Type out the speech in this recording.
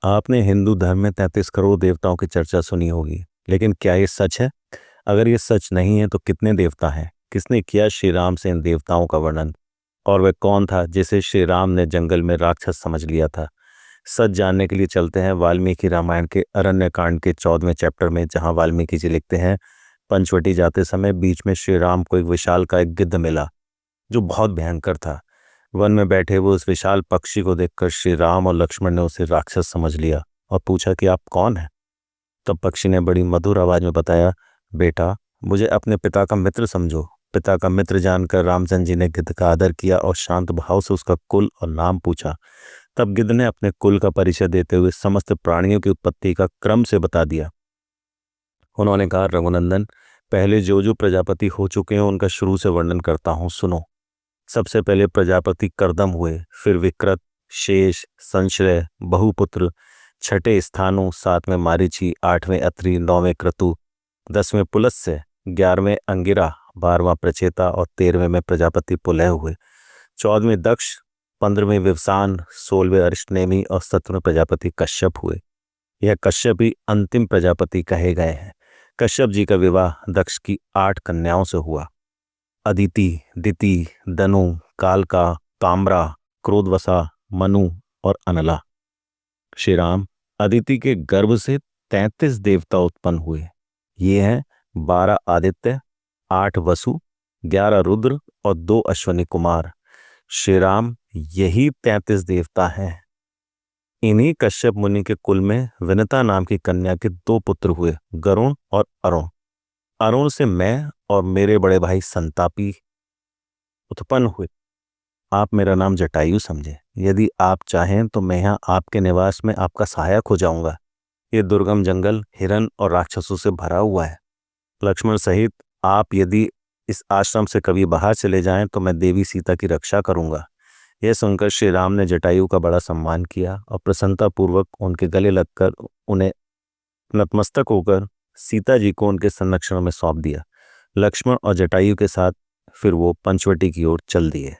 आपने हिंदू धर्म में 33 करोड़ देवताओं की चर्चा सुनी होगी, लेकिन क्या ये सच है? अगर ये सच नहीं है तो कितने देवता हैं? किसने किया श्री राम से इन देवताओं का वर्णन? और वह कौन था जिसे श्री राम ने जंगल में राक्षस समझ लिया था? सच जानने के लिए चलते हैं वाल्मीकि रामायण के अरण्य कांड के 14वें चैप्टर में, जहां वाल्मीकि जी लिखते हैं, पंचवटी जाते समय बीच में श्री राम को एक विशाल का एक गिद्ध मिला जो बहुत भयंकर था। वन में बैठे हुए उस विशाल पक्षी को देखकर श्री राम और लक्ष्मण ने उसे राक्षस समझ लिया और पूछा कि आप कौन हैं? तब पक्षी ने बड़ी मधुर आवाज में बताया, बेटा, मुझे अपने पिता का मित्र समझो। पिता का मित्र जानकर रामचंद्र जी ने गिद्ध का आदर किया और शांत भाव से उसका कुल और नाम पूछा। तब गिद्ध ने अपने कुल का परिचय देते हुए समस्त प्राणियों की उत्पत्ति का क्रम से बता दिया। उन्होंने कहा, रघुनंदन, पहले जो जो प्रजापति हो चुके हैं उनका शुरू से वर्णन करता हूं, सुनो। सबसे पहले प्रजापति करदम हुए, फिर विकृत, शेष, संश्रय, बहुपुत्र, छठे स्थानु, 7वें मारीची, 8वें अत्रि, 9वें क्रतु, 10वें पुलस्त्य, 11वें अंगिरा, 12वां प्रचेता और 13वें में प्रजापति पुलह हुए। 14वें दक्ष, 15वें विवसान, 16वें अरिष्टनेमि और 17वें प्रजापति कश्यप हुए। यह कश्यप ही अंतिम प्रजापति कहे गए हैं। कश्यप जी का विवाह दक्ष की 8 कन्याओं से हुआ। अदिति, दिति, दनु, कालका, ताम्रा, क्रोधवसा, मनु और अनला। श्री राम, अदिति के गर्भ से 33 देवता उत्पन्न हुए। ये हैं 12 आदित्य, 8 वसु, 11 रुद्र और 2 अश्वनी कुमार। श्री राम यही 33 देवता हैं। इन्हीं कश्यप मुनि के कुल में विनता नाम की कन्या के 2 पुत्र हुए, गरुण और अरुण। अरुण से मैं और मेरे बड़े भाई संतापी उत्पन्न हुए। आप मेरा नाम जटायु समझे। यदि आप चाहें तो मैं यहाँ आपके निवास में आपका सहायक हो जाऊंगा। ये दुर्गम जंगल हिरण और राक्षसों से भरा हुआ है। लक्ष्मण सहित आप यदि इस आश्रम से कभी बाहर चले जाएं तो मैं देवी सीता की रक्षा करूंगा। यह सुनकर श्री राम ने जटायु का बड़ा सम्मान किया और प्रसन्नतापूर्वक उनके गले लगकर उन्हें नतमस्तक होकर सीता जी को उनके संरक्षण में सौंप दिया। लक्ष्मण और जटायु के साथ फिर वो पंचवटी की ओर चल दिए।